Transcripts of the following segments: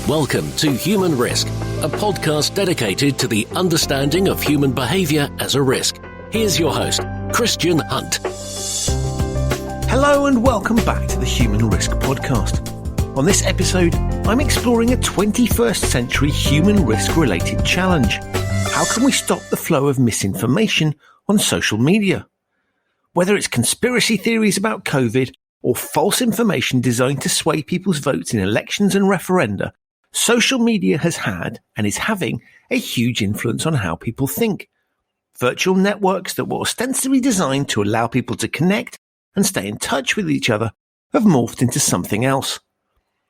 Welcome to Human Risk, a podcast dedicated to the understanding of human behaviour as a risk. Here's your host, Christian Hunt. Hello and welcome back to the Human Risk podcast. On this episode, I'm exploring a 21st century human risk related challenge. How can we stop the flow of misinformation on social media? Whether it's conspiracy theories about COVID or false information designed to sway people's votes in elections and referenda, social media has had and is having a huge influence on how people think. Virtual networks that were ostensibly designed to allow people to connect and stay in touch with each other have morphed into something else.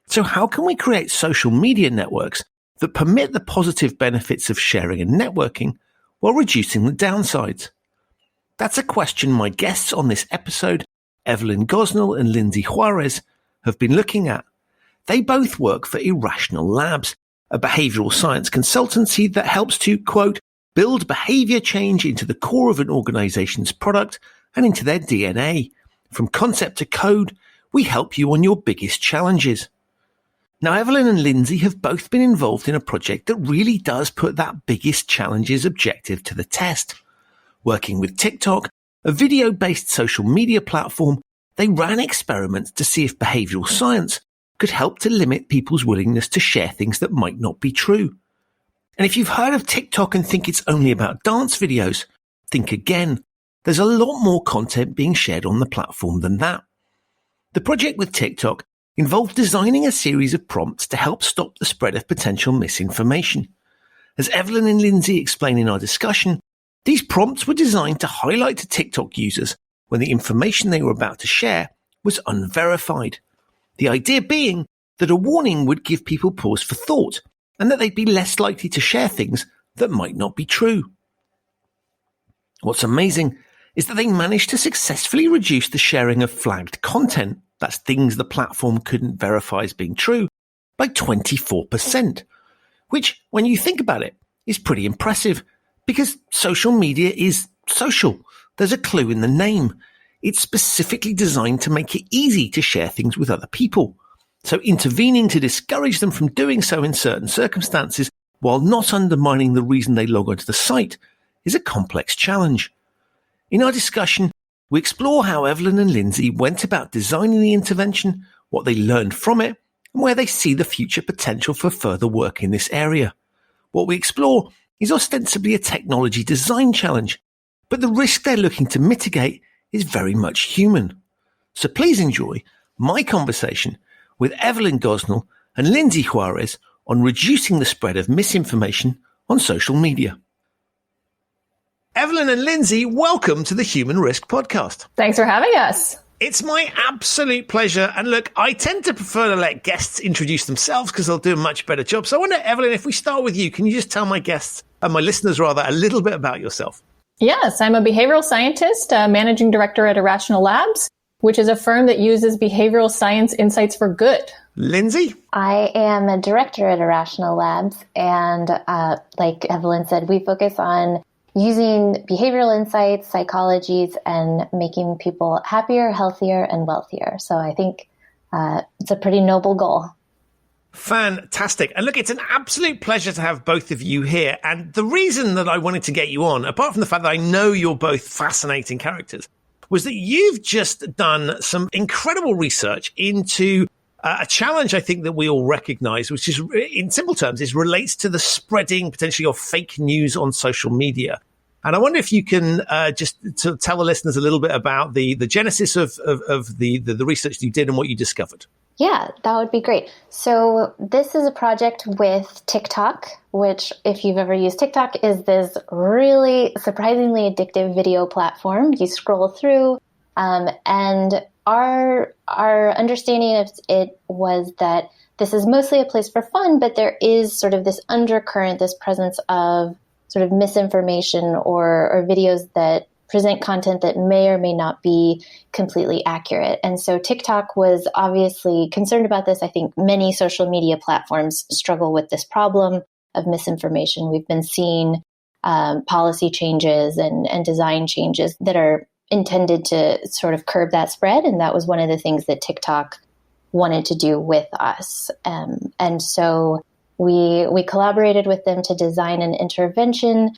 So how can we create social media networks that permit the positive benefits of sharing and networking while reducing the downsides? That's a question my guests on this episode, Evelyn Gosnell and Lindsay Juarez, have been looking at. They both work for Irrational Labs, a behavioural science consultancy that helps to, quote, build behaviour change into the core of an organisation's product and into their DNA. From concept to code, we help you on your biggest challenges. Now, Evelyn and Lindsay have both been involved in a project that really does put that biggest challenges objective to the test. Working with TikTok, a video-based social media platform, they ran experiments to see if behavioural science could help to limit people's willingness to share things that might not be true. And if you've heard of TikTok and think it's only about dance videos, think again. There's a lot more content being shared on the platform than that. The project with TikTok involved designing a series of prompts to help stop the spread of potential misinformation. As Evelyn and Lindsay explain in our discussion, these prompts were designed to highlight to TikTok users when the information they were about to share was unverified. The idea being that a warning would give people pause for thought and that they'd be less likely to share things that might not be true. What's amazing is that they managed to successfully reduce the sharing of flagged content, that's things the platform couldn't verify as being true, by 24%, which, when you think about it, is pretty impressive because social media is social. There's a clue in the name. It's specifically designed to make it easy to share things with other people. So intervening to discourage them from doing so in certain circumstances while not undermining the reason they log onto the site is a complex challenge. In our discussion, we explore how Evelyn and Lindsay went about designing the intervention, what they learned from it, and where they see the future potential for further work in this area. What we explore is ostensibly a technology design challenge, but the risk they're looking to mitigate is very much human. So please enjoy my conversation with Evelyn Gosnell and Lindsay Juarez on reducing the spread of misinformation on social media. Evelyn and Lindsay, welcome to the Human Risk podcast. Thanks for having us. It's my absolute pleasure. And look, I tend to prefer to let guests introduce themselves because they'll do a much better job. So I wonder, Evelyn, if we start with you, can you just tell my guests, and my listeners rather, a little bit about yourself? Yes, I'm a behavioral scientist, managing director at Irrational Labs, which is a firm that uses behavioral science insights for good. Lindsay? I am a director at Irrational Labs, and like Evelyn said, we focus on using behavioral insights, psychologies, and making people happier, healthier, and wealthier. So I think it's a pretty noble goal. Fantastic. And look, it's an absolute pleasure to have both of you here. And the reason that I wanted to get you on, apart from the fact that I know you're both fascinating characters, was that you've just done some incredible research into a challenge I think that we all recognize, which is, in simple terms, is relates to the spreading potentially of fake news on social media. And I wonder if you can just to tell the listeners a little bit about the genesis of the research that you did and what you discovered. Yeah, that would be great. So this is a project with TikTok, which, if you've ever used TikTok, is this really surprisingly addictive video platform. You scroll through, and our understanding of it was that this is mostly a place for fun, but there is sort of this undercurrent, this presence of sort of misinformation or videos that present content that may or may not be completely accurate. And so TikTok was obviously concerned about this. I think many social media platforms struggle with this problem of misinformation. We've been seeing policy changes and design changes that are intended to sort of curb that spread. And that was one of the things that TikTok wanted to do with us. And so we collaborated with them to design an intervention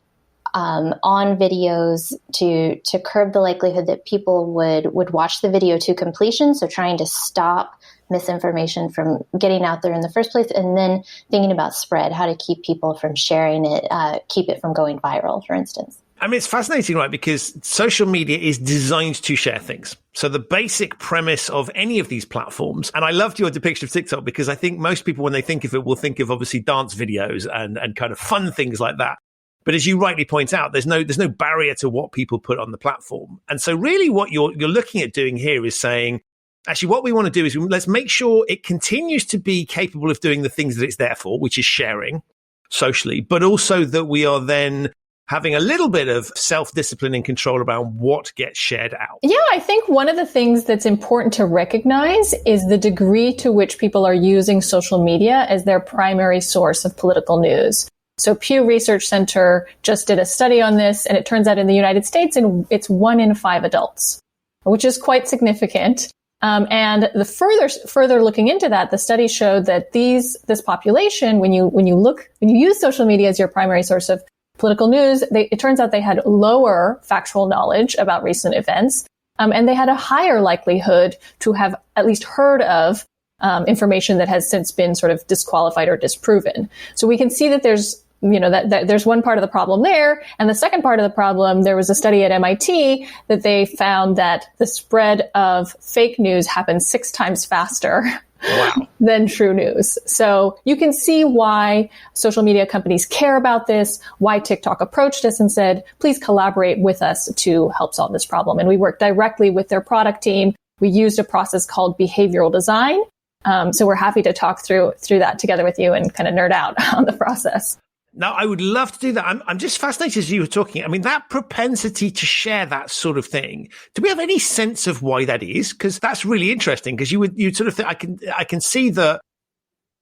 on videos to curb the likelihood that people would watch the video to completion. So trying to stop misinformation from getting out there in the first place, and then thinking about spread, how to keep people from sharing it, keep it from going viral, for instance. I mean, it's fascinating, right? Because social media is designed to share things. So the basic premise of any of these platforms, and I loved your depiction of TikTok because I think most people, when they think of it, will think of obviously dance videos and kind of fun things like that. But as you rightly point out, there's no barrier to what people put on the platform. And so really what you're looking at doing here is saying, actually, what we want to do is let's make sure it continues to be capable of doing the things that it's there for, which is sharing socially, but also that we are then having a little bit of self-discipline and control around what gets shared out. Yeah, I think one of the things that's important to recognize is the degree to which people are using social media as their primary source of political news. So Pew Research Center just did a study on this, and it turns out in the United States, it's 1 in 5 adults, which is quite significant. And the further looking into that, the study showed that this population, when you use social media as your primary source of political news, it turns out they had lower factual knowledge about recent events, and they had a higher likelihood to have at least heard of information that has since been sort of disqualified or disproven. So we can see that there's there's one part of the problem there. And the second part of the problem, there was a study at MIT that they found that the spread of fake news happens 6 times faster than true news. So you can see why social media companies care about this, why TikTok approached us and said, please collaborate with us to help solve this problem. And we worked directly with their product team. We used a process called behavioural design. So we're happy to talk through that together with you and kind of nerd out on the process. Now, I would love to do that. I'm just fascinated as you were talking. I mean, that propensity to share that sort of thing. Do we have any sense of why that is? Because that's really interesting. Because you sort of think I can see that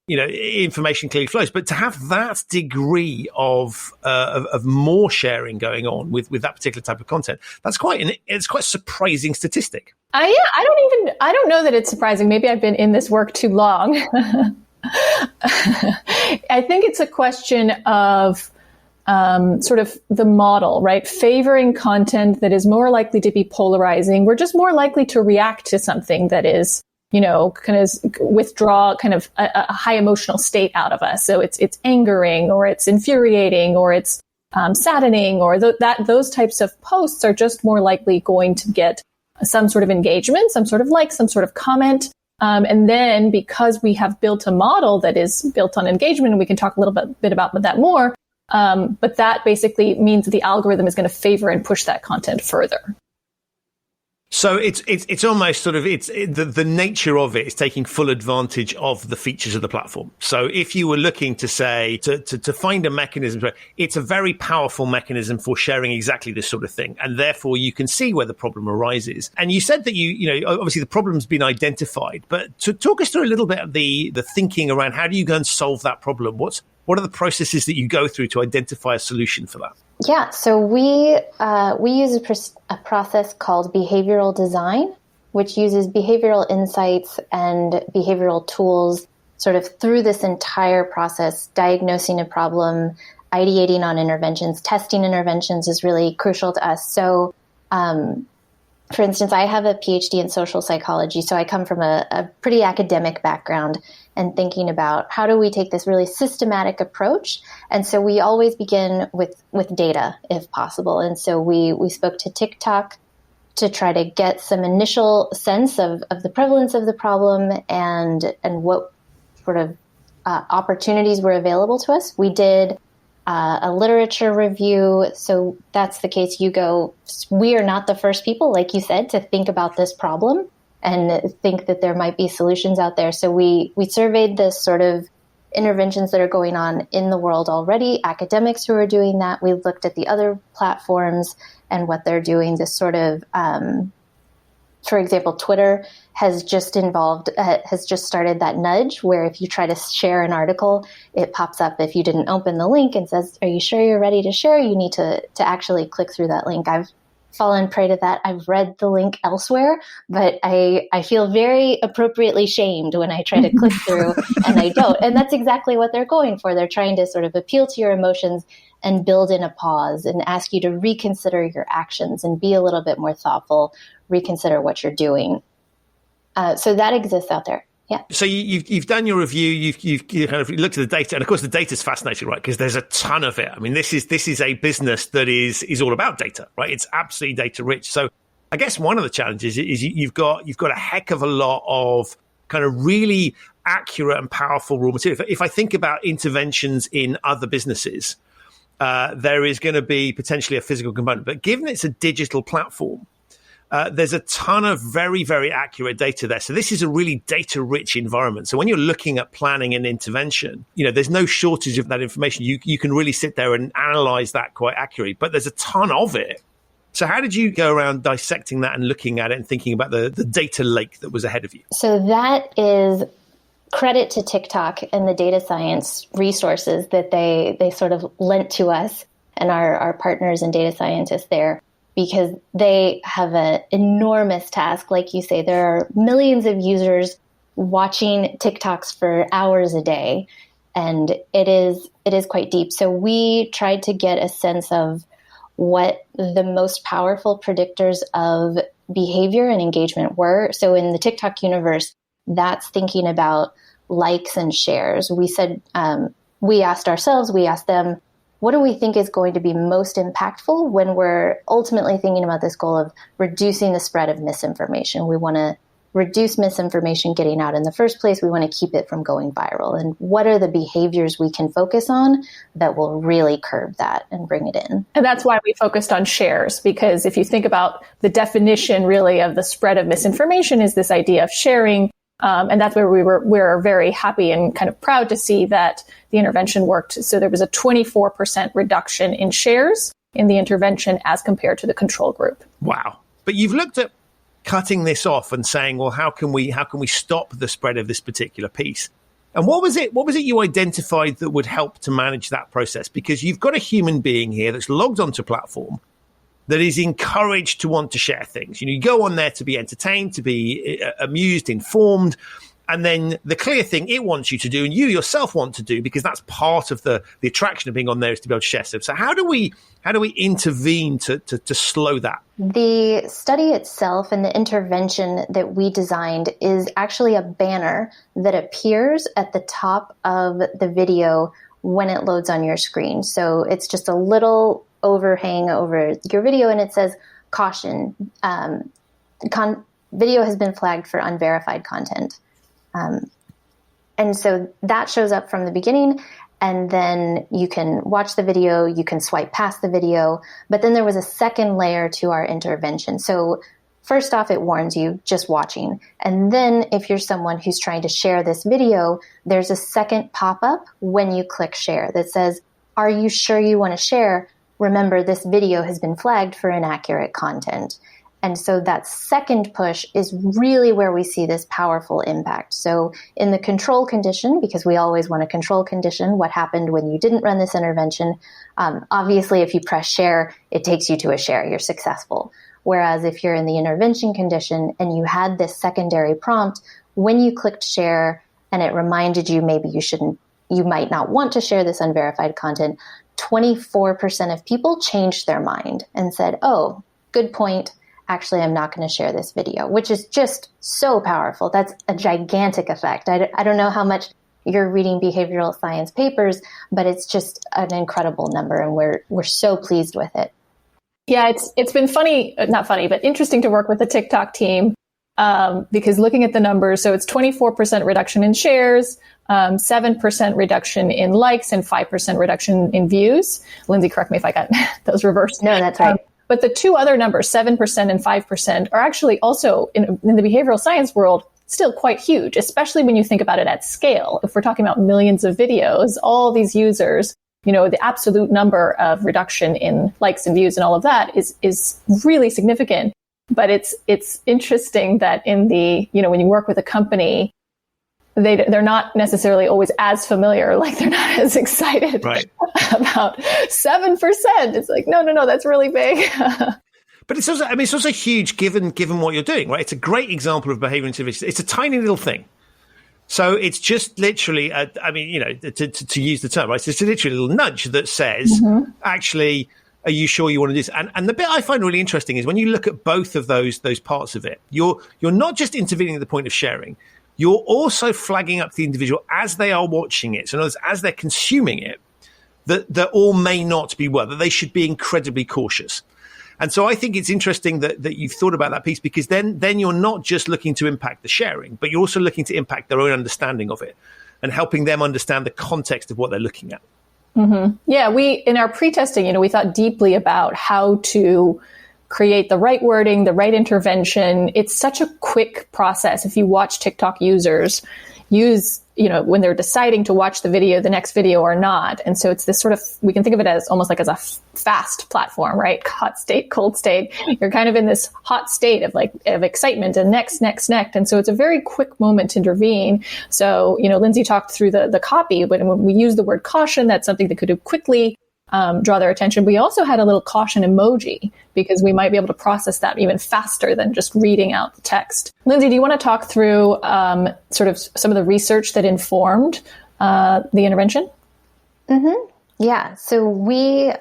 information clearly flows, but to have that degree of more sharing going on with that particular type of content, it's quite a surprising statistic. I don't know that it's surprising. Maybe I've been in this work too long. I think it's a question of sort of the model, right? Favoring content that is more likely to be polarizing. We're just more likely to react to something that is, kind of withdraw kind of a high emotional state out of us. So it's angering, or it's infuriating, or it's saddening, or those types of posts are just more likely going to get some sort of engagement, some sort of like, some sort of comment. And then because we have built a model that is built on engagement, and we can talk a little bit about that more, but that basically means that the algorithm is going to favor and push that content further. So it's almost sort of the nature of it is taking full advantage of the features of the platform. So if you were looking to say to find a mechanism, it's a very powerful mechanism for sharing exactly this sort of thing, and therefore you can see where the problem arises. And you said that you obviously the problem's been identified, but to talk us through a little bit of the thinking around how do you go and solve that problem? What are the processes that you go through to identify a solution for that? Yeah, so we use a process called behavioral design, which uses behavioral insights and behavioral tools sort of through this entire process, diagnosing a problem, ideating on interventions, testing interventions is really crucial to us. So, for instance, I have a PhD in social psychology, so I come from a pretty academic background and thinking about how do we take this really systematic approach. And so we always begin with data, if possible. And so we spoke to TikTok to try to get some initial sense of the prevalence of the problem and what sort of opportunities were available to us. We did a literature review. So that's the case. We are not the first people, like you said, to think about this problem and think that there might be solutions out there. So we surveyed this sort of interventions that are going on in the world already, academics who are doing that. We looked at the other platforms and what they're doing. This sort of, for example, Twitter has just started that nudge where if you try to share an article, it pops up if you didn't open the link and says, are you sure you're ready to share? You need to actually click through that link. fallen prey to that. I've read the link elsewhere, but I feel very appropriately shamed when I try to click through and I don't. And that's exactly what they're going for. They're trying to sort of appeal to your emotions and build in a pause and ask you to reconsider your actions and be a little bit more thoughtful, reconsider what you're doing. So that exists out there. Yeah. So you've done your review. You've kind of looked at the data, and of course the data is fascinating, right? Because there's a ton of it. I mean, this is a business that is all about data, right? It's absolutely data rich. So I guess one of the challenges is you've got a heck of a lot of kind of really accurate and powerful raw material. If I think about interventions in other businesses, there is going to be potentially a physical component, but given it's a digital platform, there's a ton of very, very accurate data there. So this is a really data-rich environment. So when you're looking at planning and intervention, there's no shortage of that information. You can really sit there and analyze that quite accurately, but there's a ton of it. So how did you go around dissecting that and looking at it and thinking about the data lake that was ahead of you? So that is credit to TikTok and the data science resources that they sort of lent to us and our partners and data scientists there, because they have an enormous task. Like you say, there are millions of users watching TikToks for hours a day, and it is quite deep. So we tried to get a sense of what the most powerful predictors of behavior and engagement were. So in the TikTok universe, that's thinking about likes and shares. We said, we asked them, what do we think is going to be most impactful when we're ultimately thinking about this goal of reducing the spread of misinformation? We want to reduce misinformation getting out in the first place. We want to keep it from going viral. And what are the behaviors we can focus on that will really curb that and bring it in? And that's why we focused on shares, because if you think about the definition really of the spread of misinformation is this idea of sharing. And that's where we're very happy and kind of proud to see that the intervention worked. So there was a 24% reduction in shares in the intervention as compared to the control group. Wow. But you've looked at cutting this off and saying, well, how can we stop the spread of this particular piece? And what was it you identified that would help to manage that process? Because you've got a human being here that's logged onto a platform that is encouraged to want to share things. You go on there to be entertained, to be amused, informed, and then the clear thing it wants you to do, and you yourself want to do, because that's part of the attraction of being on there, is to be able to share stuff. So how do we intervene to slow that? The study itself and the intervention that we designed is actually a banner that appears at the top of the video when it loads on your screen. So it's just a little overhang over your video, and it says, caution, video has been flagged for unverified content. And so that shows up from the beginning, and then you can watch the video, you can swipe past the video, but then there was a second layer to our intervention. So first off, it warns you just watching. And then if you're someone who's trying to share this video, there's a second pop-up when you click share that says, are you sure you want to share? Remember, this video has been flagged for inaccurate content. And so that second push is really where we see this powerful impact. So in the control condition, because we always want a control condition, what happened when you didn't run this intervention? Obviously, if you press share, it takes you to a share. You're successful. Whereas if you're in the intervention condition and you had this secondary prompt, when you clicked share and it reminded you maybe you might not want to share this unverified content, 24% of people changed their mind and said, oh, good point. Actually, I'm not going to share this video, which is just so powerful. That's a gigantic effect. I don't know how much you're reading behavioral science papers, but it's just an incredible number, and we're so pleased with it. Yeah, it's been not funny, but interesting to work with the TikTok team because looking at the numbers, so it's 24% reduction in shares, 7% reduction in likes, and 5% reduction in views. Lindsay, correct me if I got those reversed. No, that's right. But the two other numbers, 7% and 5%, are actually also in the behavioral science world still quite huge, especially when you think about it at scale. If we're talking about millions of videos, all these users, the absolute number of reduction in likes and views and all of that is really significant. But it's interesting that in the, when you work with a company, they're not necessarily always as familiar, like they're not as excited right. about 7%. It's like, no, that's really big. But it's also, I mean, it's also huge given what you're doing, right? It's a great example of behavioural intervention. It's a tiny little thing. So it's just literally, to use the term, right? So it's literally a little nudge that says, actually, are you sure you want to do this? And the bit I find really interesting is when you look at both of those parts of it, you're not just intervening at the point of sharing, you're also flagging up the individual as they are watching it. So in other words, as they're consuming it, that all may not be well, that they should be incredibly cautious. And so I think it's interesting that you've thought about that piece, because then you're not just looking to impact the sharing, but you're also looking to impact their own understanding of it and helping them understand the context of what they're looking at. Mm-hmm. Yeah, we, in our pre-testing, we thought deeply about how to create the right wording, the right intervention. It's such a quick process. If you watch TikTok users use, when they're deciding to watch the next video or not. And so it's this sort of, we can think of it as almost like as a fast platform, right? Hot state, cold state. You're kind of in this hot state of excitement and next. And so it's a very quick moment to intervene. So, Lindsay talked through the copy, but when we use the word caution, that's something that could quickly draw their attention. We also had a little caution emoji because we might be able to process that even faster than just reading out the text. Lindsay, do you want to talk through sort of some of the research that informed the intervention? Mm-hmm. Yeah. So we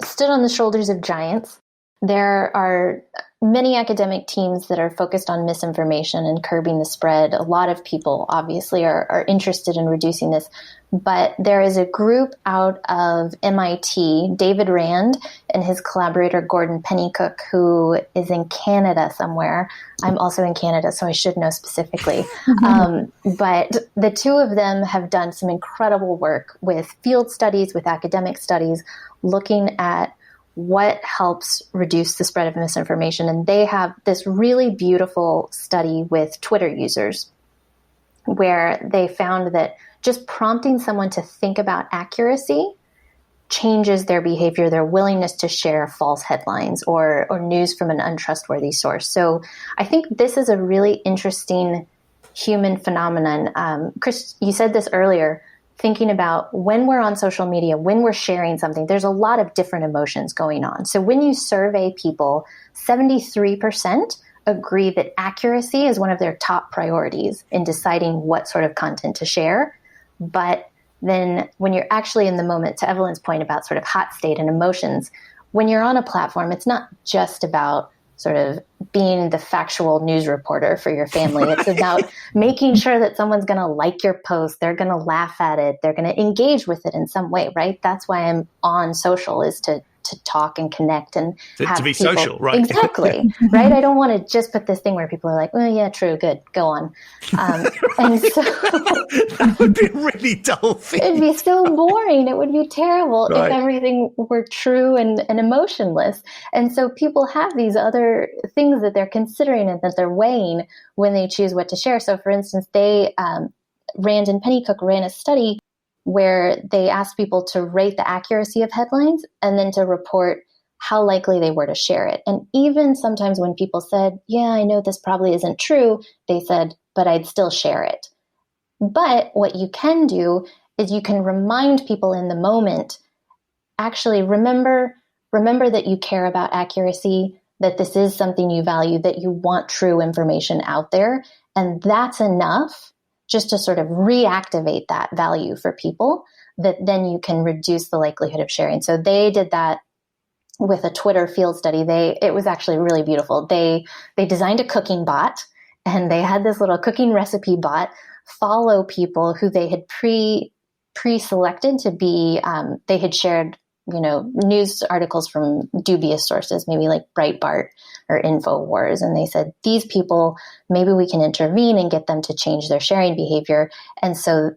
stood on the shoulders of giants. There are many academic teams that are focused on misinformation and curbing the spread. A lot of people obviously are interested in reducing this. But there is a group out of MIT, David Rand and his collaborator, Gordon Pennycook, who is in Canada somewhere. I'm also in Canada, so I should know specifically. But the two of them have done some incredible work with field studies, with academic studies, looking at what helps reduce the spread of misinformation. And they have this really beautiful study with Twitter users where they found that just prompting someone to think about accuracy changes their behavior, their willingness to share false headlines or news from an untrustworthy source. So I think this is a really interesting human phenomenon. Chris, you said this earlier, thinking about when we're on social media, when we're sharing something, there's a lot of different emotions going on. So when you survey people, 73% agree that accuracy is one of their top priorities in deciding what sort of content to share. But then when you're actually in the moment, to Evelyn's point about sort of hot state and emotions, when you're on a platform, it's not just about sort of being the factual news reporter for your family. It's about making sure that someone's going to like your post. They're going to laugh at it. They're going to engage with it in some way, right? That's why I'm on social, is to talk and connect and have to be people, social, right? Exactly, right? I don't want to just put this thing where people are like, well, yeah, true, good, go on. And so that would be a really dull thing. It'd be so boring. It would be terrible Right. if everything were true and emotionless. And so people have these other things that they're considering and that they're weighing when they choose what to share. So for instance, they, Rand and Pennycook ran a study where they asked people to rate the accuracy of headlines and then to report how likely they were to share it. And even sometimes when people said, yeah, I know this probably isn't true, they said, but I'd still share it. But what you can do is you can remind people in the moment, actually remember that you care about accuracy, that this is something you value, that you want true information out there. And that's enough just to sort of reactivate that value for people, that then you can reduce the likelihood of sharing. So they did that with a Twitter field study. It was actually really beautiful. They designed a cooking bot, and they had this little cooking recipe bot follow people who they had pre-selected to be, they had shared, news articles from dubious sources, maybe like Breitbart or InfoWars. And they said, these people, maybe we can intervene and get them to change their sharing behavior. And so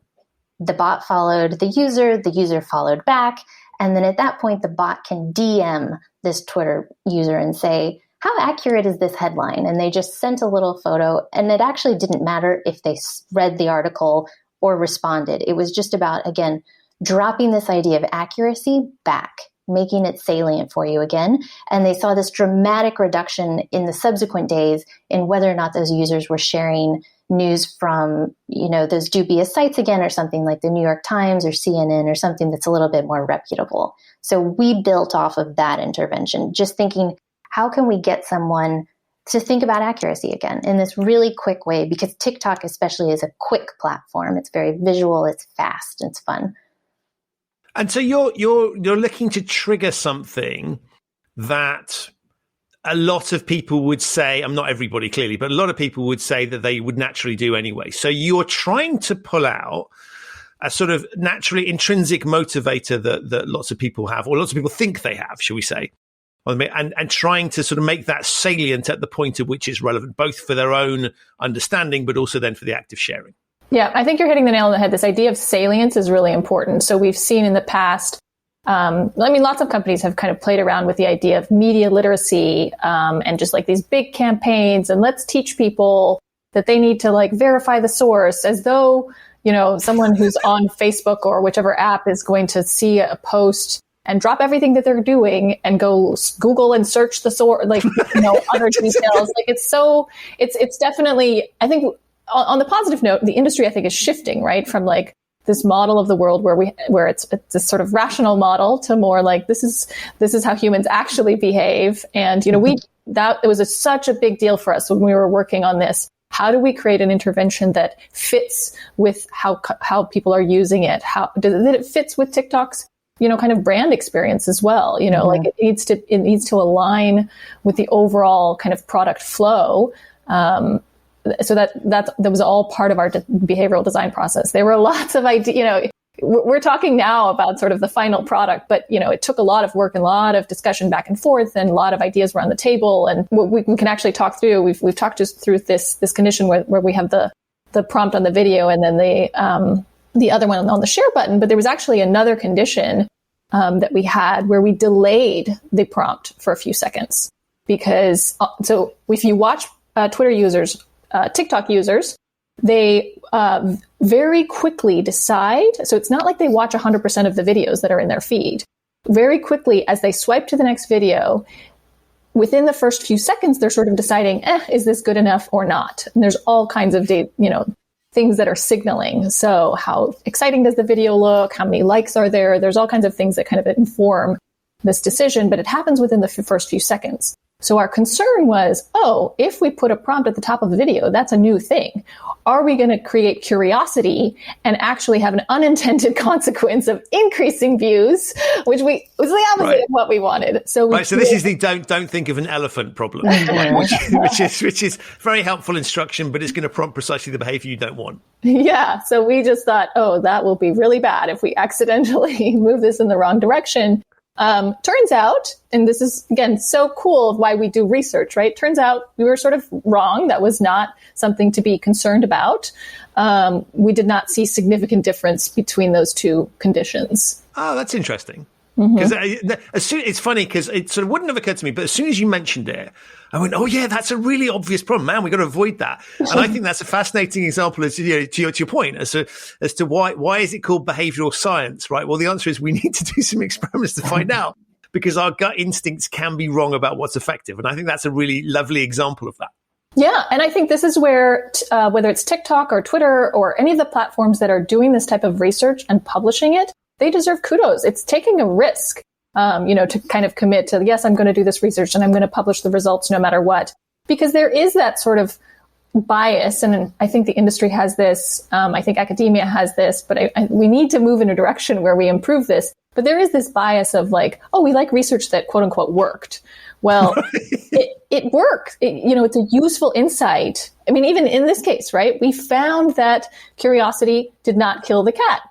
the bot followed the user followed back. And then at that point, the bot can DM this Twitter user and say, how accurate is this headline? And they just sent a little photo. And it actually didn't matter if they read the article or responded. It was just about, again, dropping this idea of accuracy back, making it salient for you again. And they saw this dramatic reduction in the subsequent days in whether or not those users were sharing news from, those dubious sites again, or something like the New York Times or CNN or something that's a little bit more reputable. So we built off of that intervention, just thinking, how can we get someone to think about accuracy again in this really quick way? Because TikTok especially is a quick platform. It's very visual, it's fast, it's fun. And so you're looking to trigger something that a lot of people would say, not everybody clearly, but a lot of people would say that they would naturally do anyway. So you're trying to pull out a sort of naturally intrinsic motivator that lots of people have, or lots of people think they have, shall we say, and trying to sort of make that salient at the point at which it's relevant, both for their own understanding, but also then for the act of sharing. Yeah, I think you're hitting the nail on the head. This idea of salience is really important. So we've seen in the past, lots of companies have kind of played around with the idea of media literacy, and just like these big campaigns, and let's teach people that they need to like verify the source, as though, someone who's on Facebook or whichever app is going to see a post and drop everything that they're doing and go Google and search the source, other details. Like it's definitely, I think on the positive note, the industry I think is shifting, right? From like this model of the world where it's this sort of rational model to more like this is how humans actually behave. And it was such a big deal for us when we were working on this. How do we create an intervention that fits with how people are using it? That it fits with TikTok's kind of brand experience as well. Like it needs to align with the overall kind of product flow. So that was all part of our behavioral design process. There were lots of ideas, we're talking now about sort of the final product, but, it took a lot of work and a lot of discussion back and forth, and a lot of ideas were on the table. And what we can actually talk through, we've talked just through this condition where we have the prompt on the video and then the other one on the share button. But there was actually another condition that we had where we delayed the prompt for a few seconds, because so if you watch Twitter users, TikTok users, they very quickly decide. So it's not like they watch 100% of the videos that are in their feed. Very quickly, as they swipe to the next video, within the first few seconds, they're sort of deciding, is this good enough or not? And there's all kinds of, things that are signaling. So how exciting does the video look? How many likes are there? There's all kinds of things that kind of inform this decision, but it happens within the first few seconds. So our concern was, if we put a prompt at the top of the video, that's a new thing. Are we going to create curiosity and actually have an unintended consequence of increasing views, which was the opposite of what we wanted. So this is the don't think of an elephant problem, which is very helpful instruction, but it's going to prompt precisely the behavior you don't want. Yeah. So we just thought, that will be really bad if we accidentally move this in the wrong direction. Turns out, and this is, again, so cool of why we do research, right? Turns out we were sort of wrong. That was not something to be concerned about. We did not see significant difference between those two conditions. Oh, that's interesting. Because it's funny because it sort of wouldn't have occurred to me, but as soon as you mentioned it, I went, "Oh yeah, that's a really obvious problem, man. We got to avoid that." And I think that's a fascinating example, to your point, as to why is it called behavioral science, right? Well, the answer is we need to do some experiments to find out, because our gut instincts can be wrong about what's effective, and I think that's a really lovely example of that. Yeah, and I think this is where whether it's TikTok or Twitter or any of the platforms that are doing this type of research and publishing it, they deserve kudos. It's taking a risk, to kind of commit to, yes, I'm going to do this research and I'm going to publish the results no matter what, because there is that sort of bias. And I think the industry has this. I think academia has this, but we need to move in a direction where we improve this. But there is this bias of like, we like research that quote unquote worked. Well, it worked. It's a useful insight. I mean, even in this case, right? We found that curiosity did not kill the cat.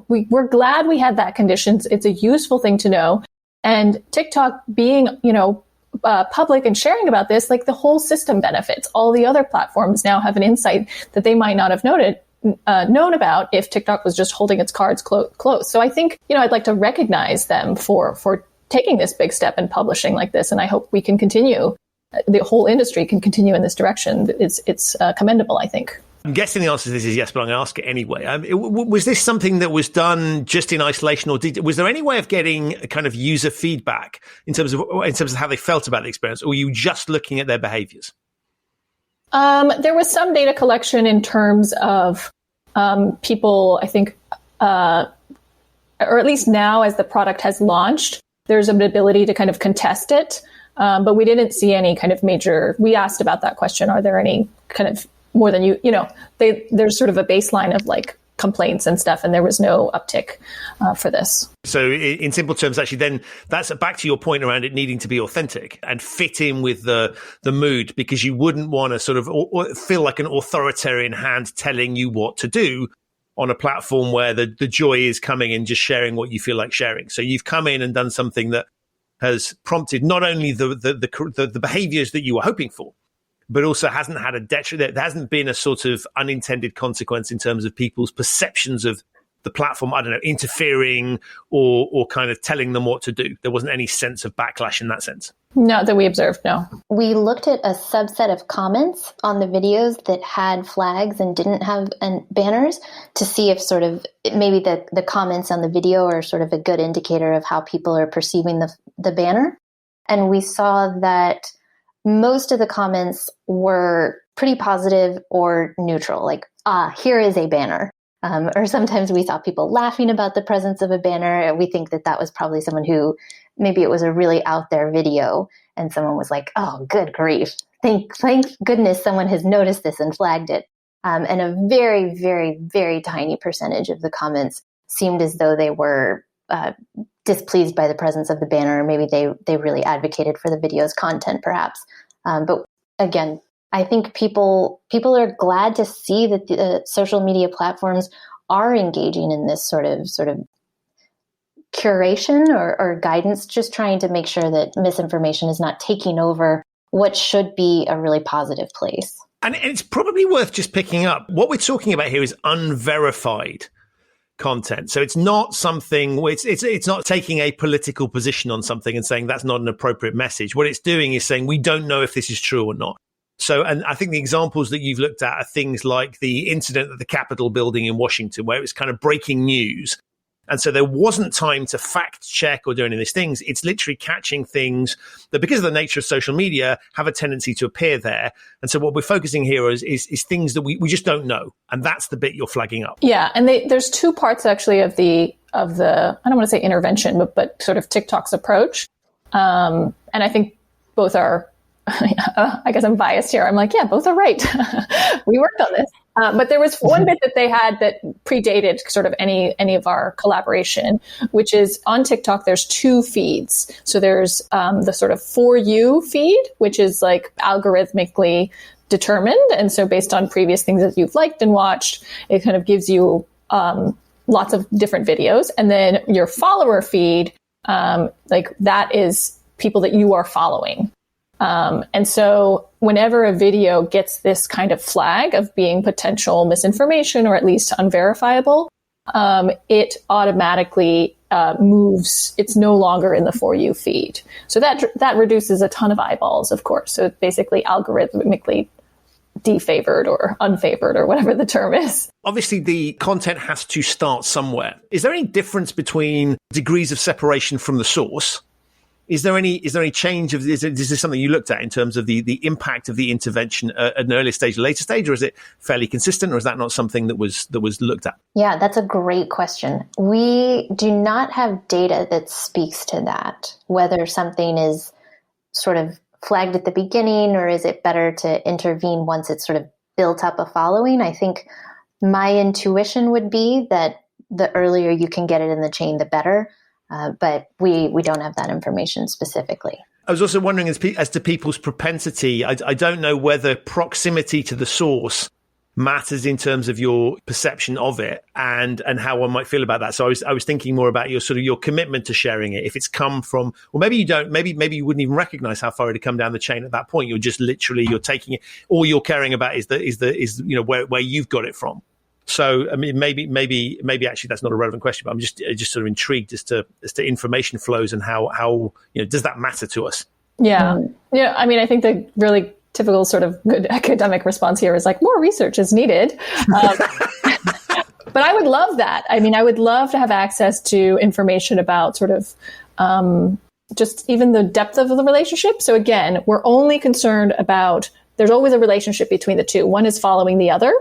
We're glad we had that condition. It's a useful thing to know. And TikTok being, public and sharing about this, like the whole system benefits. All the other platforms now have an insight that they might not have known about if TikTok was just holding its cards close. So I think, I'd like to recognize them for taking this big step and publishing like this. And I hope we can continue. The whole industry can continue in this direction. It's commendable, I think. I'm guessing the answer to this is yes, but I'm going to ask it anyway. Was this something that was done just in isolation, or was there any way of getting a kind of user feedback in terms of how they felt about the experience, or were you just looking at their behaviors? There was some data collection in terms of people, I think, or at least now as the product has launched, there's an ability to kind of contest it. But we didn't see any kind of major, we asked about that question. Are there any kind of more than there's sort of a baseline of like complaints and stuff, and there was no uptick for this. So in simple terms, actually, then that's back to your point around it needing to be authentic and fit in with the mood, because you wouldn't want to sort of feel like an authoritarian hand telling you what to do on a platform where the joy is coming and just sharing what you feel like sharing. So you've come in and done something that has prompted not only the behaviors that you were hoping for, but also hasn't had a detriment. There hasn't been a sort of unintended consequence in terms of people's perceptions of the platform, I don't know, interfering or kind of telling them what to do. There wasn't any sense of backlash in that sense. Not that we observed, no. We looked at a subset of comments on the videos that had flags and didn't have banners to see if sort of maybe the comments on the video are sort of a good indicator of how people are perceiving the banner. And we saw that most of the comments were pretty positive or neutral, like, here is a banner. Or sometimes we saw people laughing about the presence of a banner. We think that was probably someone who, maybe it was a really out there video and someone was like, oh, good grief. Thank goodness someone has noticed this and flagged it. And a very, very, very tiny percentage of the comments seemed as though they were displeased by the presence of the banner, or maybe they really advocated for the video's content, perhaps. But again, I think people are glad to see that the social media platforms are engaging in this sort of curation or guidance, just trying to make sure that misinformation is not taking over what should be a really positive place. And it's probably worth just picking up. What we're talking about here is unverified content. So it's not something, it's not taking a political position on something and saying that's not an appropriate message. What it's doing is saying we don't know if this is true or not. So, and I think the examples that you've looked at are things like the incident at the Capitol building in Washington, where it was kind of breaking news. And so there wasn't time to fact check or do any of these things. It's literally catching things that, because of the nature of social media, have a tendency to appear there. And so what we're focusing here is things that we just don't know. And that's the bit you're flagging up. Yeah. And there's two parts actually of the, I don't want to say intervention, but sort of TikTok's approach. And I think both are, I guess I'm biased here. I'm like, yeah, both are right. We worked on this. But there was one bit that they had that predated sort of any of our collaboration, which is on TikTok, there's two feeds. So there's the sort of For You feed, which is like algorithmically determined. And so based on previous things that you've liked and watched, it kind of gives you lots of different videos. And then your follower feed, like that is people that you are following. And so whenever a video gets this kind of flag of being potential misinformation or at least unverifiable, it automatically moves. It's no longer in the For You feed. So that reduces a ton of eyeballs, of course. So it's basically algorithmically defavored or unfavored or whatever the term is. Obviously, the content has to start somewhere. Is there any difference between degrees of separation from the source? Is there any change of is this something you looked at in terms of the impact of the intervention at an earlier stage, a later stage, or is it fairly consistent, or is that not something that was looked at? Yeah, that's a great question. We do not have data that speaks to that, whether something is sort of flagged at the beginning, or is it better to intervene once it's sort of built up a following. I think my intuition would be that the earlier you can get it in the chain, the better. But we don't have that information specifically. I was also wondering as to people's propensity. I don't know whether proximity to the source matters in terms of your perception of it and how one might feel about that. So I was thinking more about your commitment to sharing it. If it's come from, well, maybe you don't, maybe you wouldn't even recognize how far it had come down the chain at that point. You're just literally, you're taking it. All you're caring about is where you've got it from. So, I mean, maybe actually that's not a relevant question, but I'm just sort of intrigued as to information flows and how does that matter to us? Yeah. Yeah. I mean, I think the really typical sort of good academic response here is like more research is needed. But I would love that. I mean, I would love to have access to information about sort of just even the depth of the relationship. So again, we're only concerned about, there's always a relationship between the two. One is following the other.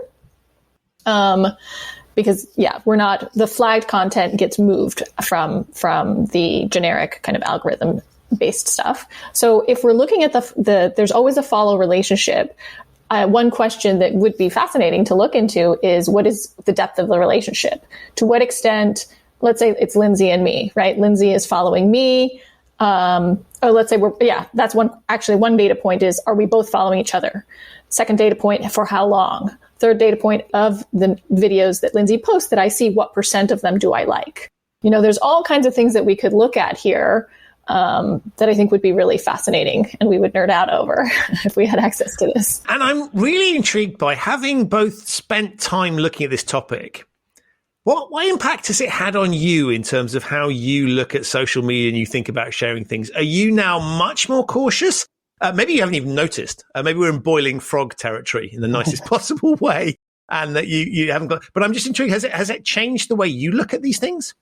Because the flagged content gets moved from the generic kind of algorithm based stuff. So if we're looking at there's always a follow relationship. One question that would be fascinating to look into is, what is the depth of the relationship? To what extent, let's say it's Lindsay and me, right? Lindsay is following me. Or let's say that's one data point is, are we both following each other? Second data point, for how long? Third data point, of the videos that Lindsay posts that I see, what % of them do I like? There's all kinds of things that we could look at here that I think would be really fascinating, and we would nerd out over if we had access to this. And I'm really intrigued by, having both spent time looking at this topic, what impact has it had on you in terms of how you look at social media and you think about sharing things? Are you now much more cautious? Maybe you haven't even noticed. Maybe we're in boiling frog territory in the nicest possible way, and that you haven't got. But I'm just intrigued. Has it changed the way you look at these things?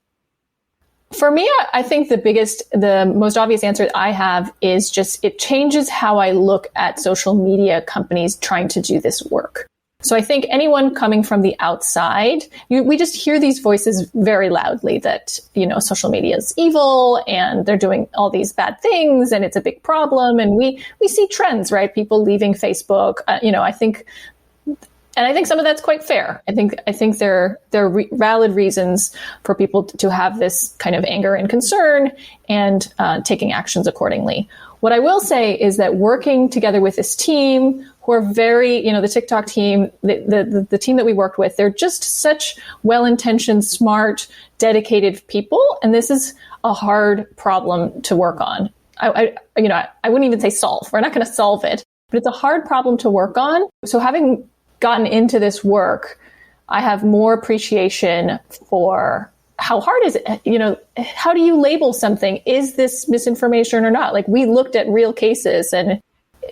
For me, I think the most obvious answer that I have is just, it changes how I look at social media companies trying to do this work. So I think anyone coming from the outside, we just hear these voices very loudly that, social media is evil and they're doing all these bad things and it's a big problem. And we see trends, right? People leaving Facebook, and I think some of that's quite fair. I think there are valid reasons for people to have this kind of anger and concern, and taking actions accordingly. What I will say is that working together with this team, who are very, the TikTok team, the team that we worked with, they're just such well-intentioned, smart, dedicated people. And this is a hard problem to work on. I wouldn't even say solve. We're not going to solve it, but it's a hard problem to work on. So having gotten into this work, I have more appreciation for how hard is it? How do you label something? Is this misinformation or not? Like, we looked at real cases, and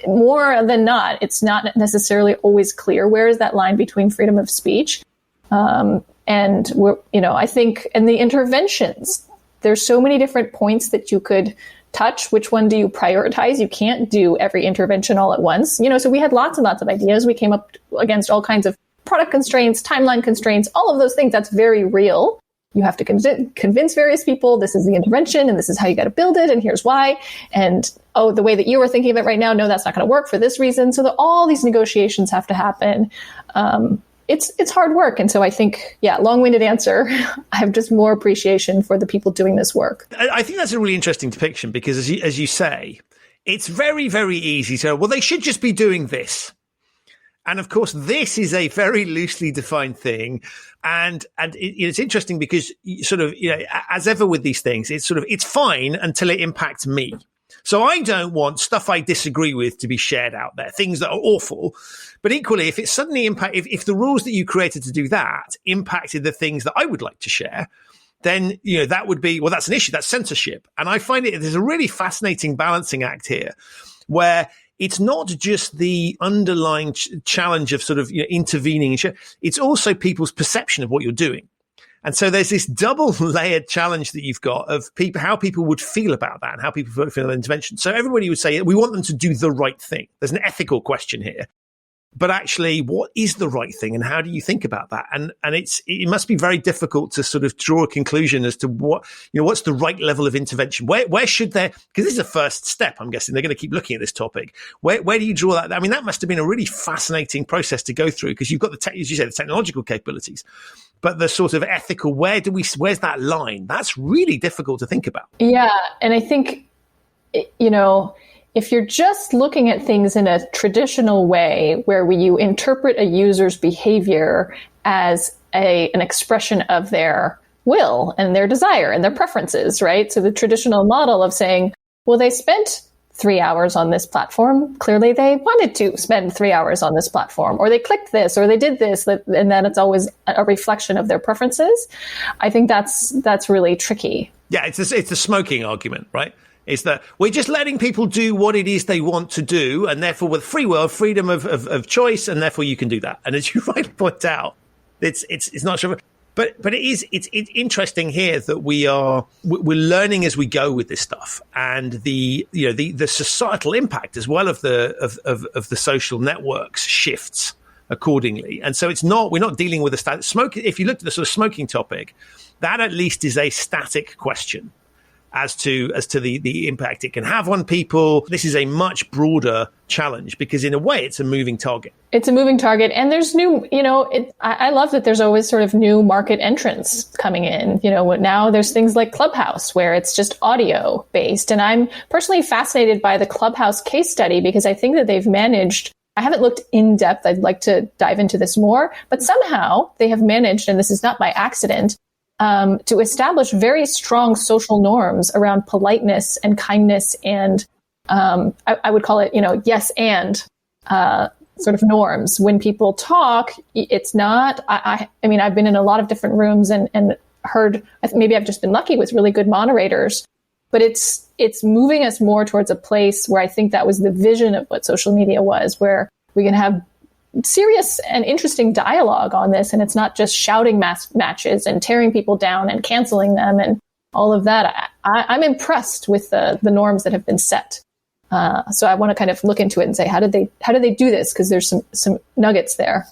more than not, it's not necessarily always clear where is that line between freedom of speech. And I think, and the interventions, there's so many different points that you could touch. Which one do you prioritize? You can't do every intervention all at once. So we had lots and lots of ideas. We came up against all kinds of product constraints, timeline constraints, all of those things. That's very real. You have to convince various people, this is the intervention and this is how you got to build it, and here's why. And, the way that you are thinking of it right now, no, that's not going to work for this reason. So all these negotiations have to happen. It's hard work. And so I think, long-winded answer, I have just more appreciation for the people doing this work. I think that's a really interesting depiction, because as you say, it's very, very easy to, they should just be doing this. And of course, this is a very loosely defined thing. And it's interesting because as ever with these things, it's fine until it impacts me. So I don't want stuff I disagree with to be shared out there, things that are awful. But equally, if it suddenly if the rules that you created to do that impacted the things that I would like to share, then, that would be, that's an issue. That's censorship. And I find there's a really fascinating balancing act here, where it's not just the underlying challenge of intervening. It's also people's perception of what you're doing. And so there's this double layered challenge that you've got of how people would feel about that and how people would feel about intervention. So everybody would say, we want them to do the right thing. There's an ethical question here. But actually, what is the right thing, and how do you think about that? And it must be very difficult to draw a conclusion as to what's the right level of intervention. Where should there? Because this is a first step. I'm guessing they're going to keep looking at this topic. Where do you draw that? I mean, that must have been a really fascinating process to go through, because you've got as you say, the technological capabilities, but the sort of ethical. Where's that line? That's really difficult to think about. Yeah, and I think if you're just looking at things in a traditional way, where you interpret a user's behavior as an expression of their will and their desire and their preferences, right? So the traditional model of saying, they spent 3 hours on this platform. Clearly they wanted to spend 3 hours on this platform, or they clicked this, or they did this, and then it's always a reflection of their preferences. I think that's really tricky. Yeah, it's the smoking argument, right? Is that we're just letting people do what it is they want to do, and therefore with free will, freedom of choice, and therefore you can do that. And as you rightly point out, it's not sure, but it's interesting here that we're learning as we go with this stuff, and the societal impact as well of the social networks shifts accordingly. And so we're not dealing with a smoke. If you look at the sort of smoking topic, that at least is a static question. as to the impact it can have on people. This is a much broader challenge because in a way it's a moving target. It's a moving target. And there's new, I love that there's always sort of new market entrants coming in. Now there's things like Clubhouse where it's just audio based. And I'm personally fascinated by the Clubhouse case study because I think that they've managed, I haven't looked in depth. I'd like to dive into this more, but somehow they have managed, and this is not by accident, to establish very strong social norms around politeness and kindness and I would call it, yes and sort of norms. When people talk, it's not, I mean, I've been in a lot of different rooms and heard, maybe I've just been lucky with really good moderators, but it's moving us more towards a place where I think that was the vision of what social media was, where we can have serious and interesting dialogue on this. And it's not just shouting matches and tearing people down and canceling them and all of that. I'm impressed with the norms that have been set. So I want to kind of look into it and say, how did they do this? Because there's some nuggets there.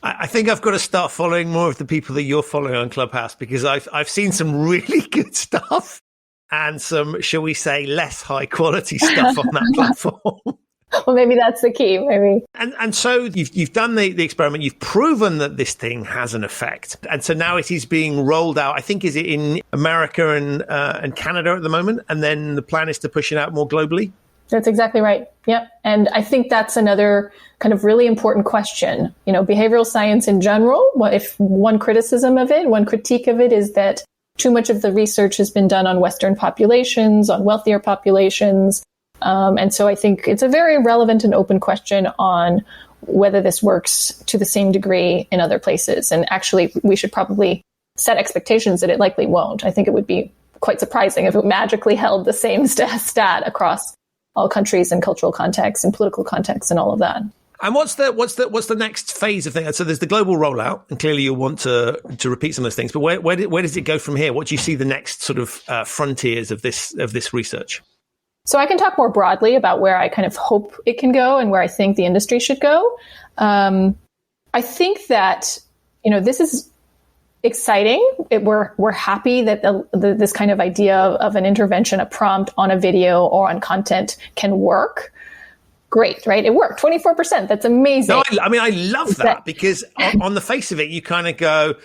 I think I've got to start following more of the people that you're following on Clubhouse because I've seen some really good stuff and some, shall we say, less high quality stuff on that platform. Well, maybe that's the key, maybe. And so you've done the experiment. You've proven that this thing has an effect. And so now it is being rolled out. I think, is it in America and Canada at the moment? And then the plan is to push it out more globally? That's exactly right. Yep. And I think that's another kind of really important question. Behavioral science in general, if one criticism of it, one critique of it is that too much of the research has been done on Western populations, on wealthier populations. And so I think it's a very relevant and open question on whether this works to the same degree in other places. And actually, we should probably set expectations that it likely won't. I think it would be quite surprising if it magically held the same stat across all countries and cultural contexts and political contexts and all of that. And what's the next phase of things? So there's the global rollout, and clearly you'll want to repeat some of those things. But where does it go from here? What do you see the next sort of frontiers of this research? So I can talk more broadly about where I kind of hope it can go and where I think the industry should go. I think that, this is exciting. We're happy that this kind of idea of an intervention, a prompt on a video or on content can work. Great, right? It worked. 24%. That's amazing. No, I love that because on the face of it, you kind of go,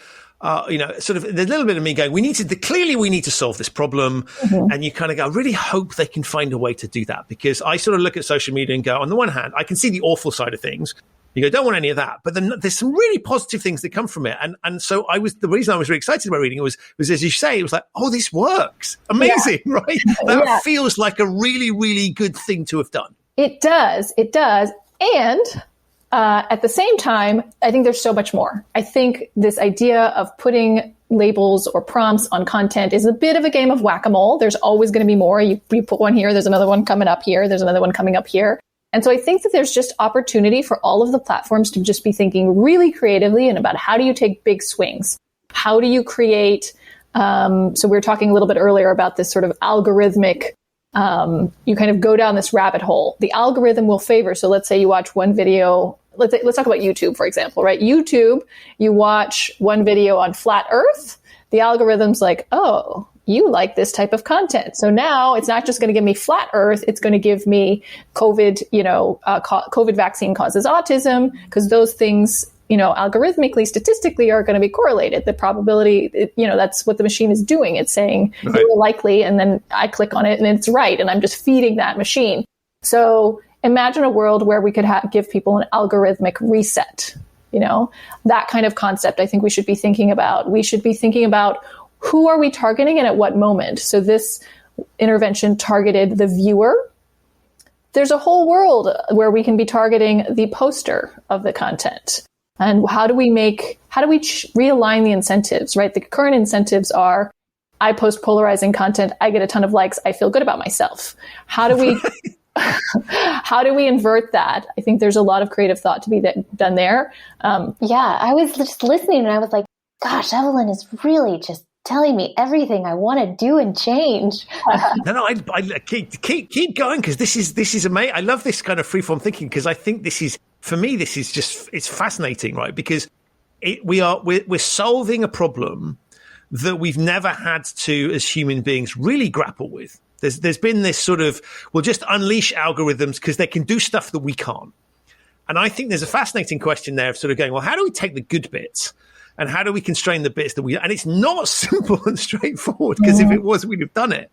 sort of there's a little bit of me going, we need to solve this problem. Mm-hmm. And you kind of go, I really hope they can find a way to do that because I sort of look at social media and go, on the one hand, I can see the awful side of things. You go, don't want any of that. But then there's some really positive things that come from it. And so the reason I was really excited about reading it was as you say, it was like, oh, this works. Amazing, yeah. Right? That feels like a really, really good thing to have done. It does. And at the same time, I think there's so much more. I think this idea of putting labels or prompts on content is a bit of a game of whack-a-mole. There's always going to be more. You put one here, there's another one coming up here, there's another one coming up here. And so I think that there's just opportunity for all of the platforms to just be thinking really creatively and about how do you take big swings? How do you create, so we were talking a little bit earlier about this sort of algorithmic, you kind of go down this rabbit hole. The algorithm will favor, so let's say you watch one video, let's talk about YouTube, for example, right? YouTube, you watch one video on flat Earth, the algorithm's like, oh, you like this type of content. So now it's not just going to give me flat Earth, it's going to give me COVID, COVID vaccine causes autism, because those things, algorithmically, statistically are going to be correlated. The probability, that's what the machine is doing. It's saying right. More likely, and then I click on it and it's right. And I'm just feeding that machine. So imagine a world where we could give people an algorithmic reset, that kind of concept. I think we should be thinking about. We should be thinking about who are we targeting and at what moment? So this intervention targeted the viewer. There's a whole world where we can be targeting the poster of the content. And how do we realign the incentives, right? The current incentives are, I post polarizing content, I get a ton of likes, I feel good about myself. How do we invert that? I think there's a lot of creative thought to be done there. I was just listening and I was like, gosh, Evelyn is really just telling me everything I want to do and change. No, I keep going because this is amazing. I love this kind of freeform thinking because I think this is it's fascinating, right? Because we're solving a problem that we've never had to, as human beings, really grapple with. There's been this sort of, we'll just unleash algorithms because they can do stuff that we can't. And I think there's a fascinating question there of sort of going, well, how do we take the good bits and how do we constrain the bits that we, and it's not simple and straightforward, because if it was, we'd have done it.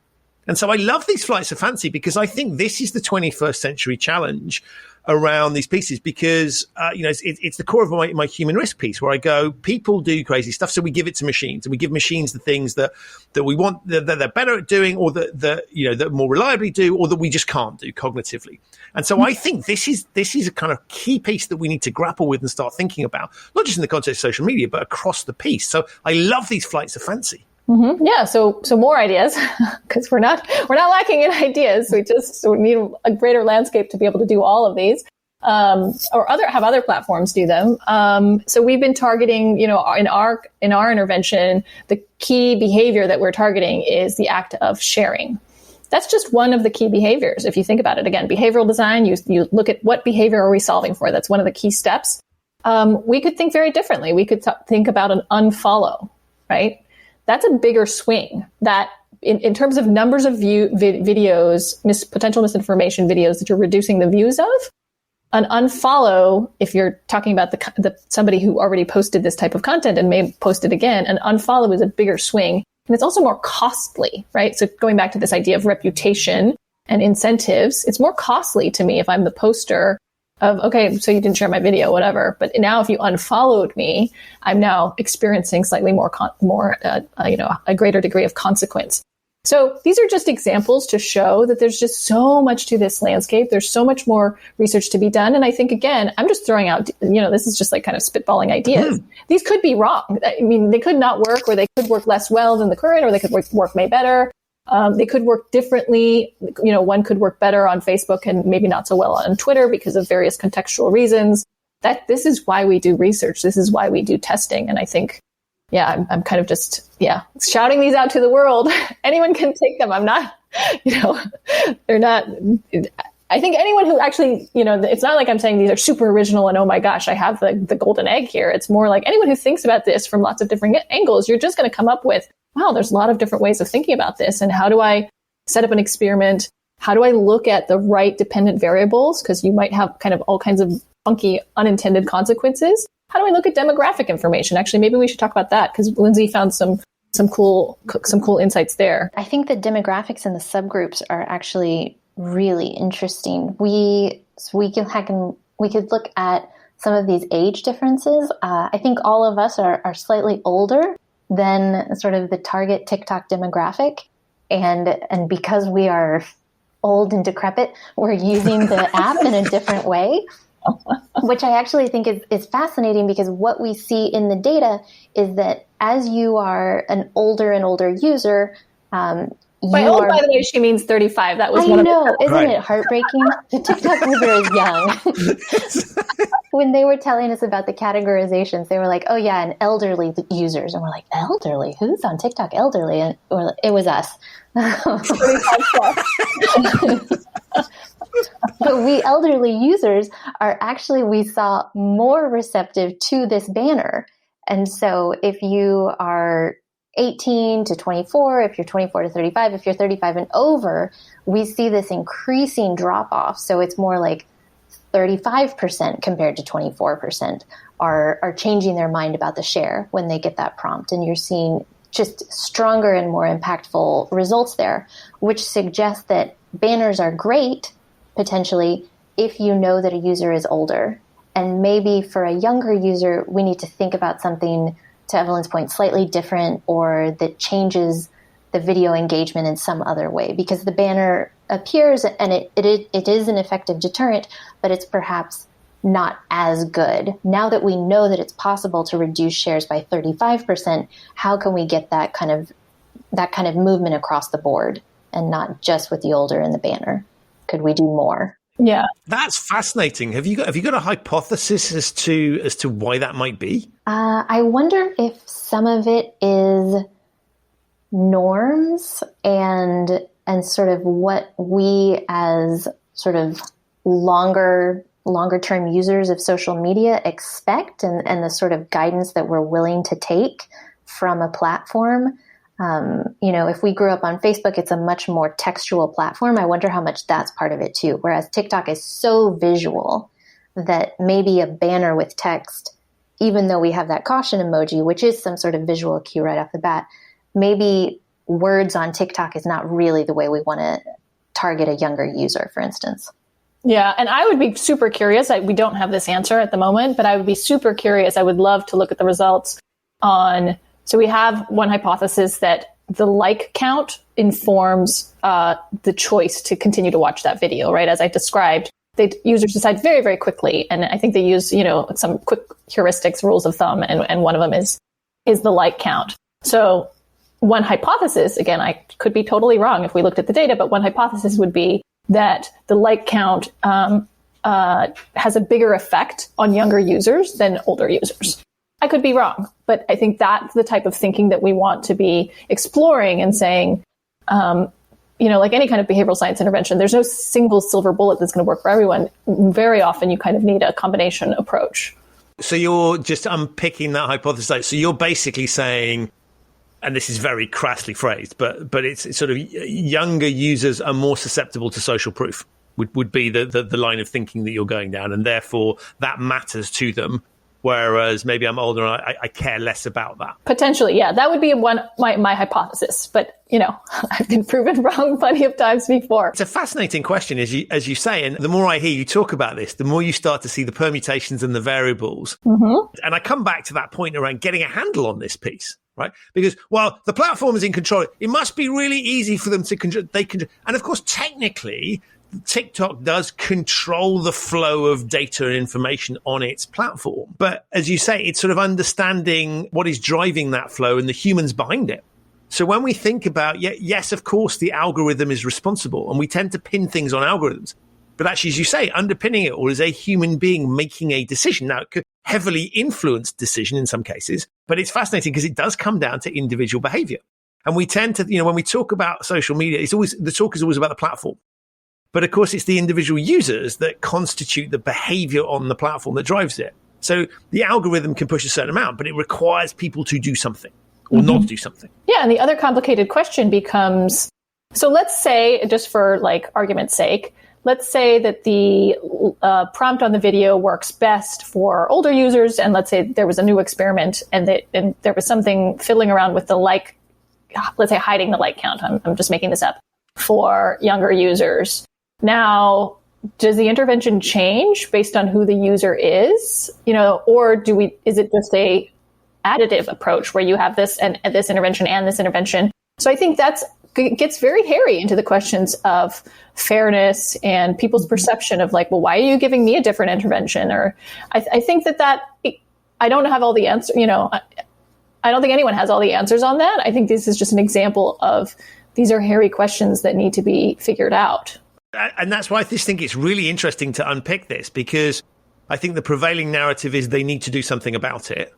And so I love these flights of fancy because I think this is the 21st century challenge around these pieces, because it's the core of my human risk piece, where I go, people do crazy stuff, so we give it to machines, and we give machines the things that we want, that they're better at doing, or that more reliably do, or that we just can't do cognitively. And so I think this is a kind of key piece that we need to grapple with and start thinking about, not just in the context of social media, but across the piece. So I love these flights of fancy. Mm-hmm. Yeah. So more ideas, because we're not lacking in ideas. We need a greater landscape to be able to do all of these, or have other platforms do them. So we've been targeting, in our intervention, the key behavior that we're targeting is the act of sharing. That's just one of the key behaviors. If you think about it, again, behavioral design, you look at what behavior are we solving for? That's one of the key steps. We could think very differently. We could think about an unfollow, right? That's a bigger swing that in terms of numbers of videos, potential misinformation videos that you're reducing the views of. An unfollow, if you're talking about the somebody who already posted this type of content and may post it again, an unfollow is a bigger swing. And it's also more costly, right? So going back to this idea of reputation and incentives, it's more costly to me if I'm the poster of, okay, so you didn't share my video, whatever. But now if you unfollowed me, I'm now experiencing slightly a greater degree of consequence. So these are just examples to show that there's just so much to this landscape. There's so much more research to be done. And I think, again, I'm just throwing out, this is just like kind of spitballing ideas. Mm-hmm. These could be wrong. I mean, they could not work, or they could work less well than the current, or they could work way better. They could work differently. One could work better on Facebook and maybe not so well on Twitter because of various contextual reasons. This is why we do research. This is why we do testing. And I think, I'm kind of just, shouting these out to the world. Anyone can take them. I'm not, they're not, I think anyone who actually, it's not like I'm saying these are super original and, oh my gosh, I have the golden egg here. It's more like anyone who thinks about this from lots of different angles, you're just going to come up with, wow, there's a lot of different ways of thinking about this. And how do I set up an experiment? How do I look at the right dependent variables? Because you might have kind of all kinds of funky unintended consequences. How do I look at demographic information? Actually, maybe we should talk about that, because Lindsay found some cool insights there. I think the demographics and the subgroups are actually really interesting. We could look at some of these age differences. I think all of us are slightly older than sort of the target TikTok demographic. And because we are old and decrepit, we're using the app in a different way, which I actually think is fascinating, because what we see in the data is that as you are an older and older user, by old, by the way, she means 35. That was isn't it heartbreaking? The TikTok user is young. When they were telling us about the categorizations, they were like, "Oh yeah, and elderly users," and we're like, "Elderly? Who's on TikTok? Elderly?" And it was us. 35 plus. But we elderly users are actually, we saw more receptive to this banner. And so if you are 18 to 24, if you're 24 to 35, if you're 35 and over, we see this increasing drop off. So it's more like 35% compared to 24% are changing their mind about the share when they get that prompt. And you're seeing just stronger and more impactful results there, which suggests that banners are great, potentially, if you know that a user is older. And maybe for a younger user, we need to think about something, to Evelyn's point, slightly different, or that changes the video engagement in some other way, because the banner appears and it is an effective deterrent, but it's perhaps not as good. Now that we know that it's possible to reduce shares by 35%, how can we get that kind of movement across the board, and not just with the older and the banner? Could we do more? Yeah, that's fascinating. Have you got a hypothesis as to why that might be? I wonder if some of it is norms and sort of what we as sort of longer term users of social media expect, and the sort of guidance that we're willing to take from a platform. If we grew up on Facebook, it's a much more textual platform. I wonder how much that's part of it too. Whereas TikTok is so visual that maybe a banner with text, even though we have that caution emoji, which is some sort of visual cue right off the bat, maybe words on TikTok is not really the way we want to target a younger user, for instance. Yeah, and I would be super curious. We don't have this answer at the moment, but I would be super curious. I would love to look at the results on. So we have one hypothesis that the like count informs the choice to continue to watch that video, right? As I described, users decide very, very quickly. And I think they use, some quick heuristics, rules of thumb, and one of them is the like count. So one hypothesis, again, I could be totally wrong if we looked at the data, but one hypothesis would be that the like count has a bigger effect on younger users than older users. I could be wrong, but I think that's the type of thinking that we want to be exploring and saying, like any kind of behavioral science intervention, there's no single silver bullet that's going to work for everyone. Very often you kind of need a combination approach. So you're just unpicking that hypothesis. So you're basically saying, and this is very crassly phrased, but it's sort of younger users are more susceptible to social proof would be the line of thinking that you're going down. And therefore that matters to them. Whereas maybe I'm older and I care less about that. Potentially, yeah. That would be my hypothesis. But, I've been proven wrong plenty of times before. It's a fascinating question, as you say. And the more I hear you talk about this, the more you start to see the permutations and the variables. Mm-hmm. And I come back to that point around getting a handle on this piece, right? Because while the platform is in control, it must be really easy for them to control. And of course, technically, TikTok does control the flow of data and information on its platform. But as you say, it's sort of understanding what is driving that flow and the humans behind it. So when we think about, yes, of course, the algorithm is responsible and we tend to pin things on algorithms. But actually, as you say, underpinning it all is a human being making a decision. Now, it could heavily influence decision in some cases, but it's fascinating because it does come down to individual behavior. And we tend to, when we talk about social media, the talk is always about the platform. But of course, it's the individual users that constitute the behavior on the platform that drives it. So the algorithm can push a certain amount, but it requires people to do something or not do something. Yeah. And the other complicated question becomes, so let's say, just for argument's sake, let's say that the prompt on the video works best for older users. And let's say there was a new experiment and there was something fiddling around with let's say hiding the like count. I'm just making this up for younger users. Now, does the intervention change based on who the user is? Or is it just a additive approach where you have this and this intervention and this intervention? So I think gets very hairy into the questions of fairness and people's perception of why are you giving me a different intervention? Or I think that I don't have all the answers. I don't think anyone has all the answers on that. I think this is just an example of these are hairy questions that need to be figured out. And that's why I just think it's really interesting to unpick this, because I think the prevailing narrative is they need to do something about it.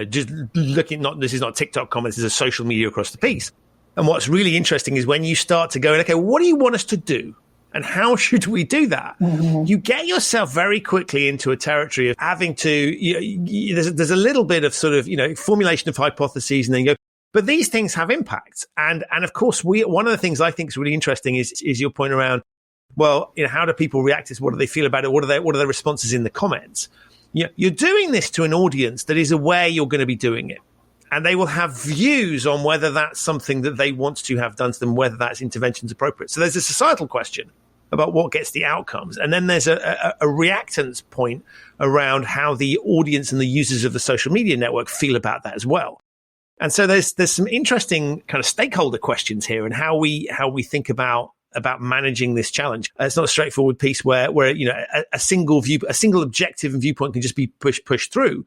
Just looking, this is not TikTok comments, this is a social media across the piece. And what's really interesting is when you start to go, okay, what do you want us to do? And how should we do that? Mm-hmm. You get yourself very quickly into a territory of having to, there's a little bit of sort of, formulation of hypotheses, and then you go, but these things have impact. And of course, one of the things I think is really interesting is your point around, well, how do people react to this? What do they feel about it? What are their responses in the comments? You're doing this to an audience that is aware you're going to be doing it. And they will have views on whether that's something that they want to have done to them, whether that's interventions appropriate. So there's a societal question about what gets the outcomes. And then there's a reactance point around how the audience and the users of the social media network feel about that as well. And so there's some interesting kind of stakeholder questions here and how we think about managing this challenge. It's not a straightforward piece where a single objective and viewpoint can just be pushed through.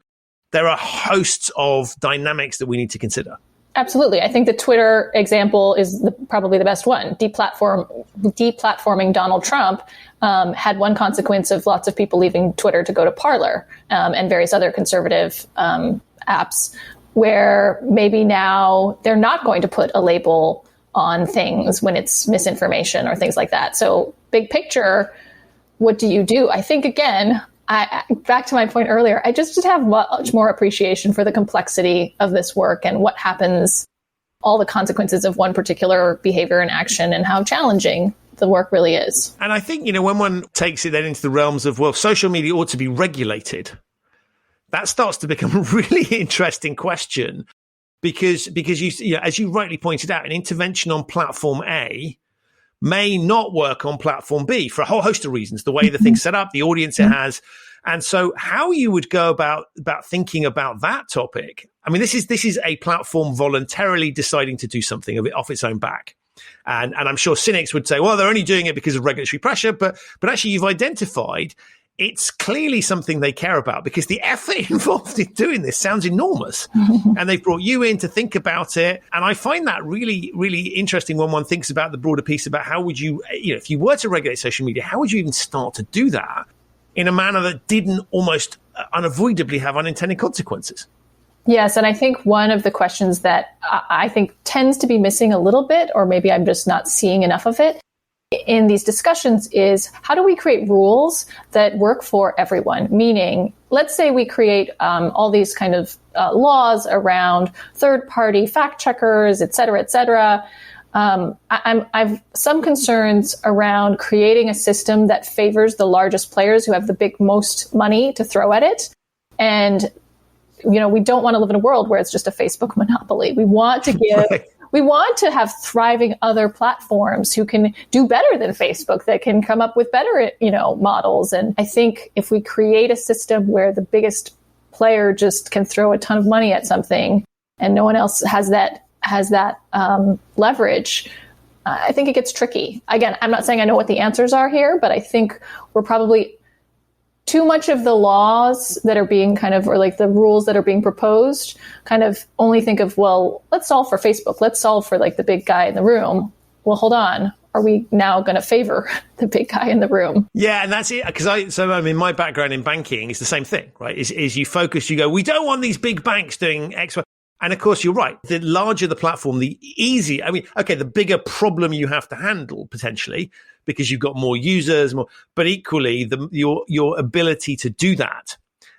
There are hosts of dynamics that we need to consider. Absolutely. I think the Twitter example is probably the best one. Deplatforming Donald Trump had one consequence of lots of people leaving Twitter to go to Parler and various other conservative apps, where maybe now they're not going to put a label on things when it's misinformation or things like that. So big picture, what do you do? I think, again, back to my point earlier, I just have much more appreciation for the complexity of this work and what happens, all the consequences of one particular behavior and action, and how challenging the work really is. And I think, when one takes it then into the realms of, well, social media ought to be regulated, that starts to become a really interesting question because you as you rightly pointed out, an intervention on platform A may not work on platform B for a whole host of reasons, the way the thing's set up, the audience it has. And so how you would go about thinking about that topic. I mean, this is a platform voluntarily deciding to do something of it off its own back. And I'm sure cynics would say, well, they're only doing it because of regulatory pressure. But actually, you've identified it's clearly something they care about because the effort involved in doing this sounds enormous. And they've brought you in to think about it. And I find that really, really interesting when one thinks about the broader piece about how would you, if you were to regulate social media, how would you even start to do that in a manner that didn't almost unavoidably have unintended consequences? Yes, and I think one of the questions that I think tends to be missing a little bit, or maybe I'm just not seeing enough of it, in these discussions is how do we create rules that work for everyone? Meaning, let's say we create all these kind of laws around third-party fact checkers, et cetera, et cetera. I've some concerns around creating a system that favors the largest players who have the most money to throw at it. And, we don't want to live in a world where it's just a Facebook monopoly. We want to give... Right. We want to have thriving other platforms who can do better than Facebook, that can come up with better, models. And I think if we create a system where the biggest player just can throw a ton of money at something and no one else has that leverage, I think it gets tricky. Again, I'm not saying I know what the answers are here, but I think we're probably too much of the laws that are being or like the rules that are being proposed kind of only think of, well, let's solve for Facebook. Let's solve for like the big guy in the room. Well, hold on. Are we now going to favor the big guy in the room? Yeah, and that's it. Because my background in banking is the same thing, right? Is you focus, you go, we don't want these big banks doing X, Y. And of course, you're right. The larger the platform, the easier. I mean, okay, the bigger problem you have to handle potentially, because you've got more users, but equally your ability to do that,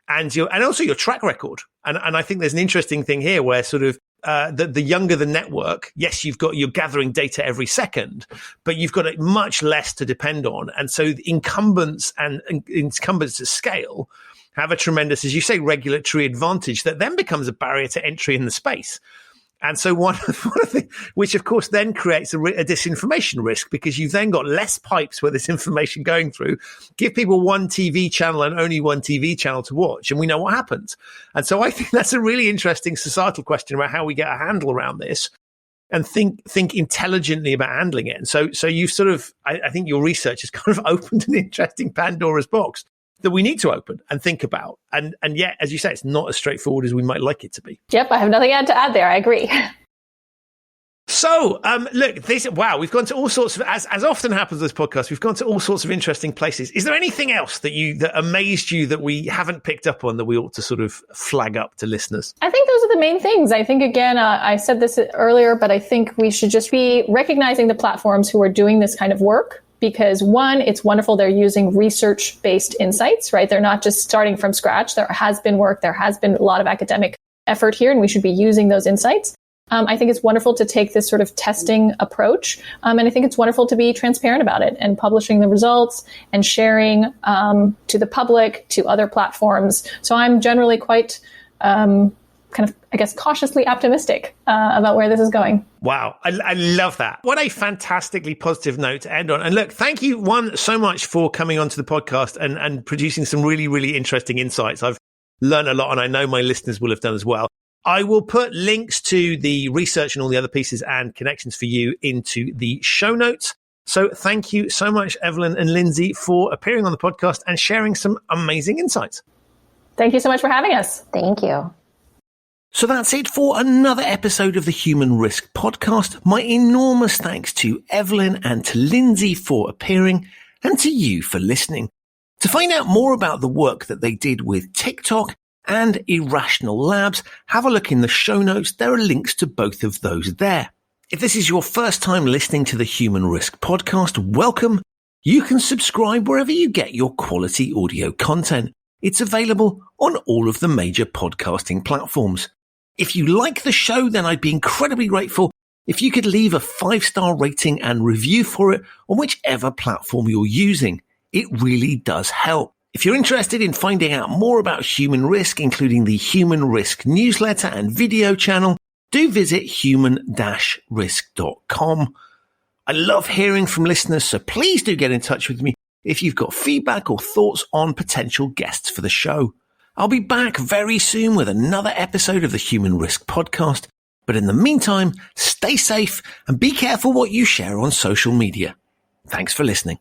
and also your track record. And I think there's an interesting thing here where sort of the younger the network, yes, you're gathering data every second, but you've got much less to depend on, and so the incumbents at scale have a tremendous, as you say, regulatory advantage that then becomes a barrier to entry in the space. And so one of the, which of course then creates a disinformation risk, because you've then got less pipes where there's information going through. Give people one TV channel and only one TV channel to watch, and we know what happens. And so I think that's a really interesting societal question about how we get a handle around this and think intelligently about handling it. And so you've sort of, I think your research has kind of opened an interesting Pandora's box that we need to open and think about. And yet, as you say, it's not as straightforward as we might like it to be. Yep, I have nothing to add there. I agree. So, look, we've gone to all sorts of, as often happens with this podcast, we've gone to all sorts of interesting places. Is there anything else that amazed you that we haven't picked up on that we ought to sort of flag up to listeners? I think those are the main things. I think, again, I said this earlier, but I think we should just be recognizing the platforms who are doing this kind of work. Because one, it's wonderful they're using research-based insights, right? They're not just starting from scratch. There has been work. There has been a lot of academic effort here, and we should be using those insights. I think it's wonderful to take this sort of testing approach. And I think it's wonderful to be transparent about it and publishing the results and sharing to the public, to other platforms. So I'm generally quite kind of, I guess, cautiously optimistic about where this is going. Wow. I love that. What a fantastically positive note to end on. And look, thank you, so much for coming onto the podcast and producing some really, really interesting insights. I've learned a lot, and I know my listeners will have done as well. I will put links to the research and all the other pieces and connections for you into the show notes. So thank you so much, Evelyn and Lindsay, for appearing on the podcast and sharing some amazing insights. Thank you so much for having us. Thank you. So that's it for another episode of the Human Risk Podcast. My enormous thanks to Evelyn and to Lindsay for appearing, and to you for listening. To find out more about the work that they did with TikTok and Irrational Labs, have a look in the show notes. There are links to both of those there. If this is your first time listening to the Human Risk Podcast, welcome. You can subscribe wherever you get your quality audio content. It's available on all of the major podcasting platforms. If you like the show, then I'd be incredibly grateful if you could leave a 5-star rating and review for it on whichever platform you're using. It really does help. If you're interested in finding out more about human risk, including the Human Risk newsletter and video channel, do visit human-risk.com. I love hearing from listeners, so please do get in touch with me if you've got feedback or thoughts on potential guests for the show. I'll be back very soon with another episode of the Human Risk podcast. But in the meantime, stay safe and be careful what you share on social media. Thanks for listening.